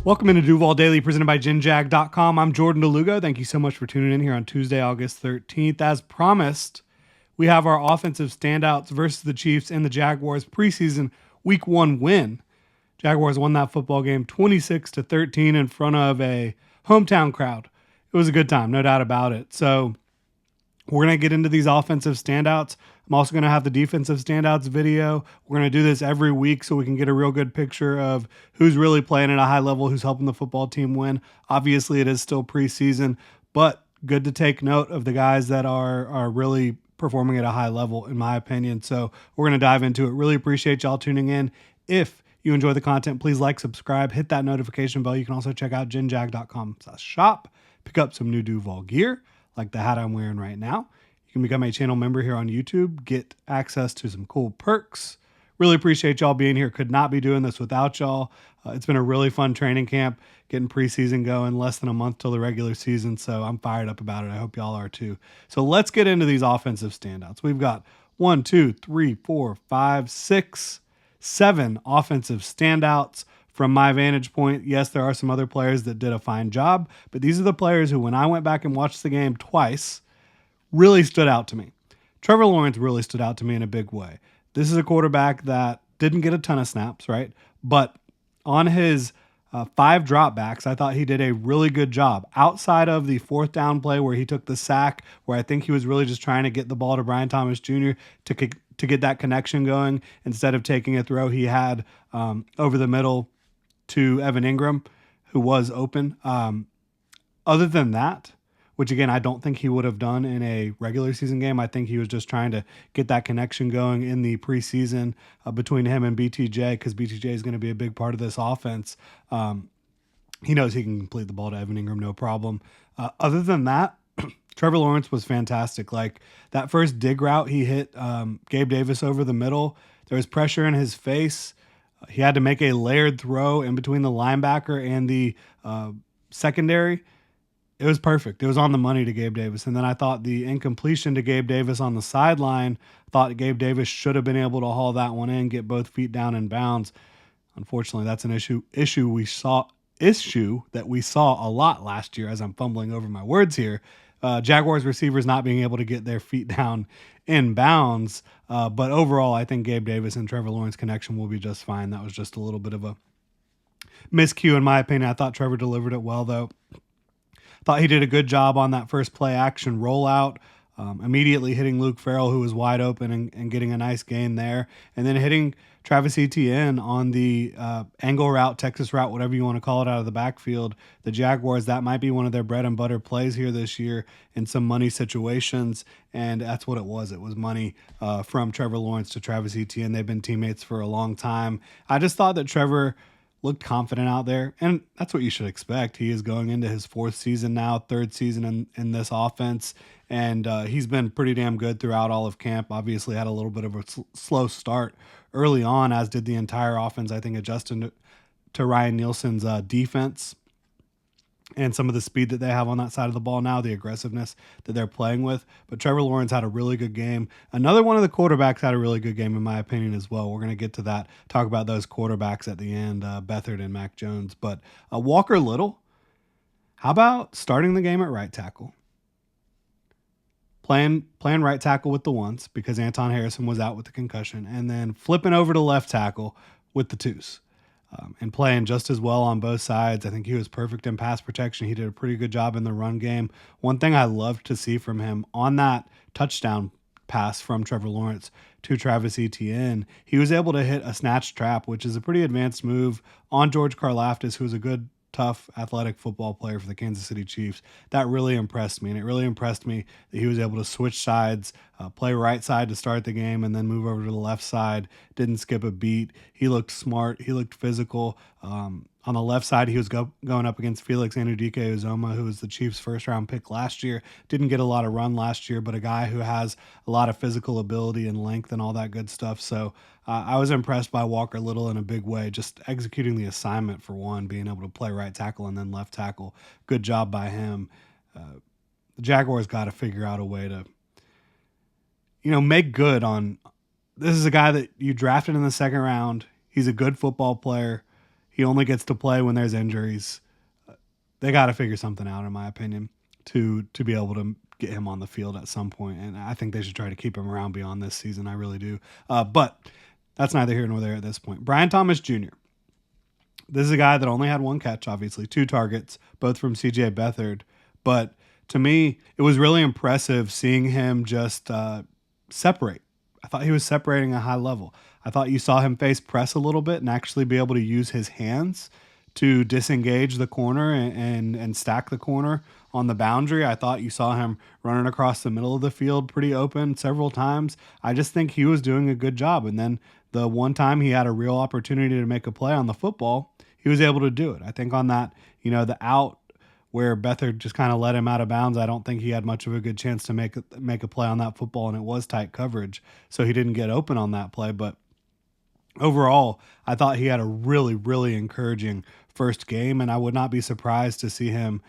Welcome into Duval Daily, presented by GenJag.com. I'm Jordan DeLugo. Thank you so much for tuning in here on Tuesday, August 13th. As promised, we have our offensive standouts versus the Chiefs and the Jaguars preseason Week 1 win. Jaguars won that football game 26-13 in front of a hometown crowd. It was a good time, no doubt about it. So we're going to get into these offensive standouts. I'm also going to have the defensive standouts video. We're going to do this every week so we can get a real good picture of who's really playing at a high level, who's helping the football team win. Obviously, it is still preseason, but good to take note of the guys that are really performing at a high level, in my opinion. So we're going to dive into it. Really appreciate y'all tuning in. If you enjoy the content, please like, subscribe, hit that notification bell. You can also check out genjag.com/shop, pick up some new Duval gear, like the hat I'm wearing right now. You can become a channel member here on YouTube, get access to some cool perks. Really appreciate y'all being here. Could not be doing this without y'all. It's been a really fun training camp, getting preseason going, less than a month till the regular season, so I'm fired up about it. I hope y'all are too. So let's get into these offensive standouts. We've got 1, 2, 3, 4, 5, 6, 7 offensive standouts. From my vantage point, yes, there are some other players that did a fine job, but these are the players who, when I went back and watched the game twice, really stood out to me. Trevor Lawrence really stood out to me in a big way. This is a quarterback that didn't get a ton of snaps, right? But on his 5 dropbacks, I thought he did a really good job. Outside of the 4th down play where he took the sack, where I think he was really just trying to get the ball to Brian Thomas Jr. to get that connection going. Instead of taking a throw he had over the middle to Evan Ingram, who was open. Other than that, which again, I don't think he would have done in a regular season game. I think he was just trying to get that connection going in the preseason between him and BTJ, because BTJ is going to be a big part of this offense. He knows he can complete the ball to Evan Ingram, no problem. Other than that, Trevor Lawrence was fantastic. Like that first dig route, he hit Gabe Davis over the middle. There was pressure in his face. He had to make a layered throw in between the linebacker and the secondary. It was perfect. It was on the money to Gabe Davis. And then I thought the incompletion to Gabe Davis on the sideline, thought Gabe Davis should have been able to haul that one in, get both feet down in bounds. Unfortunately, that's an issue that we saw a lot last year, as I'm fumbling over my words here. Jaguars receivers not being able to get their feet down in bounds. But overall, I think Gabe Davis and Trevor Lawrence connection will be just fine. That was just a little bit of a miscue in my opinion. I thought Trevor delivered it well, though. Thought he did a good job on that first play action rollout, immediately hitting Luke Farrell, who was wide open, and getting a nice gain there. And then hitting Travis Etienne on the angle route, Texas route, whatever you want to call it, out of the backfield. The Jaguars, that might be one of their bread and butter plays here this year in some money situations. And that's what it was. It was money from Trevor Lawrence to Travis Etienne. They've been teammates for a long time. I just thought that Trevor looked confident out there, and that's what you should expect. He is going into his 4th season now, 3rd season in this offense, and he's been pretty damn good throughout all of camp. Obviously had a little bit of a slow start early on, as did the entire offense, I think, adjusting to Ryan Nielsen's defense and some of the speed that they have on that side of the ball now, the aggressiveness that they're playing with. But Trevor Lawrence had a really good game. Another one of the quarterbacks had a really good game, in my opinion, as well. We're going to get to that, talk about those quarterbacks at the end, Beathard and Mac Jones. But Walker Little, how about starting the game at right tackle? Playing right tackle with the ones, because Anton Harrison was out with the concussion, and then flipping over to left tackle with the twos. And playing just as well on both sides. I think he was perfect in pass protection. He did a pretty good job in the run game. One thing I loved to see from him on that touchdown pass from Trevor Lawrence to Travis Etienne, he was able to hit a snatch trap, which is a pretty advanced move, on George Karlaftis, who's a good, tough, athletic football player for the Kansas City Chiefs. That really impressed me, and it really impressed me that he was able to switch sides, play right side to start the game, and then move over to the left side. Didn't skip a beat. He looked smart. He looked physical. On the left side, he was going up against Felix Anudike-Uzomah, who was the Chiefs' first-round pick last year. Didn't get a lot of run last year, but a guy who has a lot of physical ability and length and all that good stuff. So I was impressed by Walker Little in a big way, just executing the assignment for one, being able to play right tackle and then left tackle. Good job by him. The Jaguars got to figure out a way to, make good on. This is a guy that you drafted in the 2nd round. He's a good football player. he only gets to play when there's injuries. They got to figure something out, in my opinion, to be able to get him on the field at some point. And I think they should try to keep him around beyond this season. I really do. But that's neither here nor there at this point. Brian Thomas Jr. This is a guy that only had one catch, obviously, 2 targets, both from C.J. Beathard. But to me, it was really impressive seeing him just separate. I thought he was separating a high level. I thought you saw him face press a little bit and actually be able to use his hands to disengage the corner and stack the corner on the boundary. I thought you saw him running across the middle of the field pretty open several times. I just think he was doing a good job. And then the one time he had a real opportunity to make a play on the football, he was able to do it. I think on that, the out where Beathard just kind of let him out of bounds, I don't think he had much of a good chance to make a play on that football, and it was tight coverage, so he didn't get open on that play. But overall, I thought he had a really, really encouraging first game, and I would not be surprised to see him,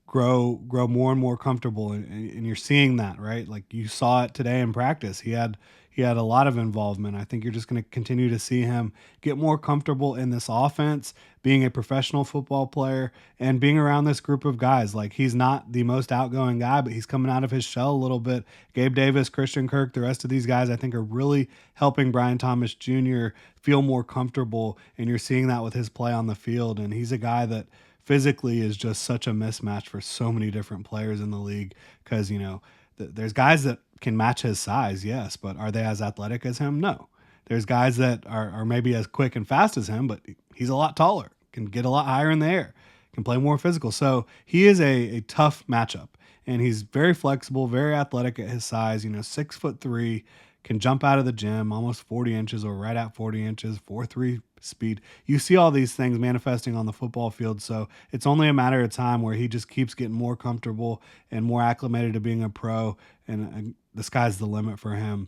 grow more and more comfortable. And you're seeing that, right? Like you saw it today in practice. He had a lot of involvement. I think you're just going to continue to see him get more comfortable in this offense, being a professional football player and being around this group of guys. Like he's not the most outgoing guy, but he's coming out of his shell a little bit. Gabe Davis, Christian Kirk, the rest of these guys, I think are really helping Brian Thomas Jr. feel more comfortable. And you're seeing that with his play on the field. And he's a guy that physically is just such a mismatch for so many different players in the league. Cause there's guys that can match his size. Yes. But are they as athletic as him? No. There's guys that are maybe as quick and fast as him, but he's a lot taller, can get a lot higher in the air, can play more physical. So he is a tough matchup, and he's very flexible, very athletic at his size, 6'3", can jump out of the gym almost 40 inches or right at 40 inches, 4.3 speed. You see all these things manifesting on the football field. So it's only a matter of time where he just keeps getting more comfortable and more acclimated to being a pro. And the sky's the limit for him.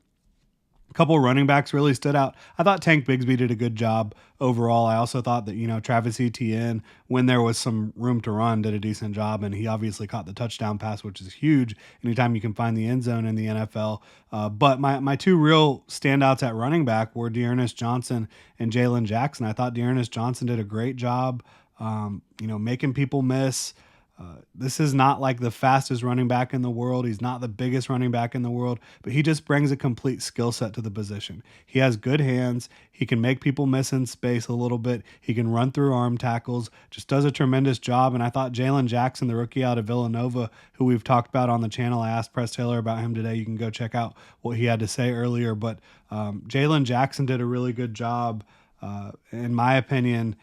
A couple of running backs really stood out. I thought Tank Bigsby did a good job overall. I also thought that, Travis Etienne, when there was some room to run, did a decent job. And he obviously caught the touchdown pass, which is huge anytime you can find the end zone in the NFL. But my 2 real standouts at running back were Dearness Johnson and Jalen Jackson. I thought Dearness Johnson did a great job, making people miss. This is not like the fastest running back in the world. He's not the biggest running back in the world, but he just brings a complete skill set to the position. He has good hands. He can make people miss in space a little bit. He can run through arm tackles, just does a tremendous job. And I thought Jalen Jackson, the rookie out of Villanova, who we've talked about on the channel, I asked Press Taylor about him today. You can go check out what he had to say earlier. But Jalen Jackson did a really good job, in my opinion,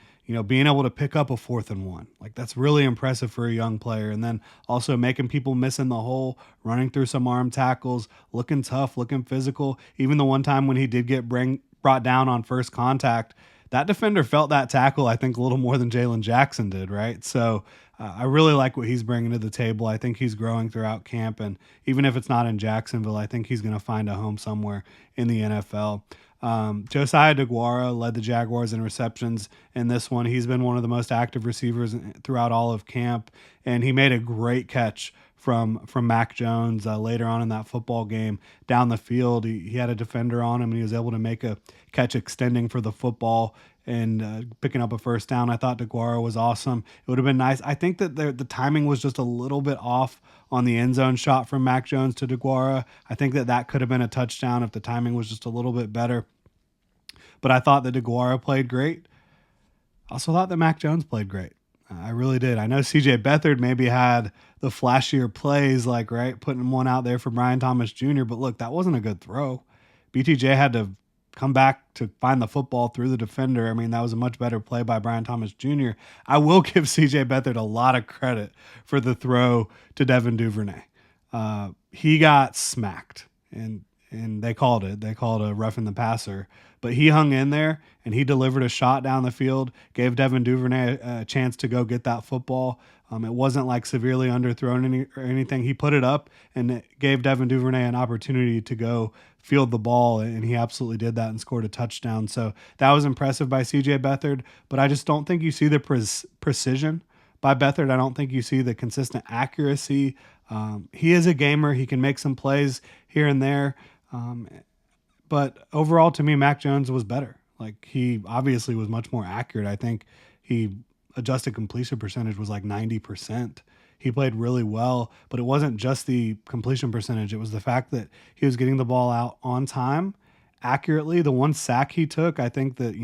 being able to pick up a 4th and 1. Like that's really impressive for a young player. And then also making people miss in the hole, running through some arm tackles, looking tough, looking physical. Even the one time when he did get brought down on first contact, that defender felt that tackle, I think, a little more than Jalen Jackson did, right? So I really like what he's bringing to the table. I think he's growing throughout camp. And even if it's not in Jacksonville, I think he's going to find a home somewhere in the NFL. Josiah DeGuara led the Jaguars in receptions in this one. He's been one of the most active receivers throughout all of camp, and he made a great catch from Mac Jones later on in that football game down the field. He had a defender on him, and he was able to make a catch extending for the football and picking up a first down. I thought DeGuara was awesome. It would have been nice. I think that the timing was just a little bit off on the end zone shot from Mac Jones to DeGuara. I think that could have been a touchdown if the timing was just a little bit better. But I thought that DeGuara played great. I also thought that Mac Jones played great. I really did. I know C.J. Beathard maybe had the flashier plays, putting one out there for Brian Thomas Jr., but look, that wasn't a good throw. BTJ had to come back to find the football through the defender. I mean, that was a much better play by Brian Thomas Jr. I will give C.J. Beathard a lot of credit for the throw to Devin Duvernay. He got smacked, and they called it. They called a roughing the passer. But he hung in there, and he delivered a shot down the field, gave Devin Duvernay a chance to go get that football. It wasn't like severely underthrown or anything. He put it up, and it gave Devin Duvernay an opportunity to go field the ball, and he absolutely did that and scored a touchdown. So that was impressive by C.J. Beathard, but I just don't think you see the precision by Beathard. I don't think you see the consistent accuracy. He is a gamer. He can make some plays here and there. But overall, to me, Mac Jones was better. Like, he obviously was much more accurate. I think he adjusted completion percentage was like 90%. He played really well, but it wasn't just the completion percentage. It was the fact that he was getting the ball out on time, accurately. The one sack he took, I think that,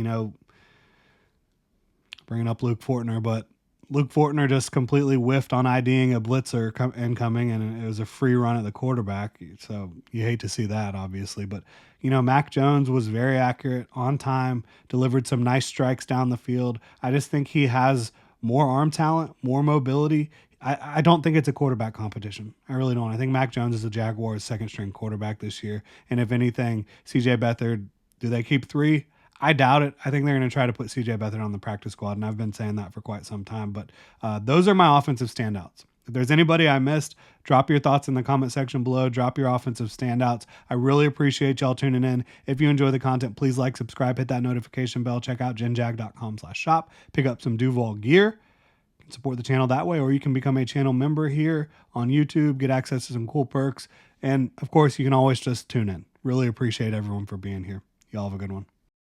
bringing up Luke Fortner, but Luke Fortner just completely whiffed on IDing a blitzer incoming, and it was a free run at the quarterback. So you hate to see that, obviously. But, Mac Jones was very accurate, on time, delivered some nice strikes down the field. I just think he has more arm talent, more mobility. I don't think it's a quarterback competition. I really don't. I think Mac Jones is the Jaguars' second-string quarterback this year. And if anything, C.J. Beathard, do they keep 3? I doubt it. I think they're going to try to put C.J. Beathard on the practice squad, and I've been saying that for quite some time. But those are my offensive standouts. If there's anybody I missed, drop your thoughts in the comment section below. Drop your offensive standouts. I really appreciate y'all tuning in. If you enjoy the content, please like, subscribe, hit that notification bell. Check out genjag.com/shop. Pick up some Duval gear. Support the channel that way, or you can become a channel member here on YouTube, get access to some cool perks. And of course, you can always just tune in. Really appreciate everyone for being here. Y'all have a good one.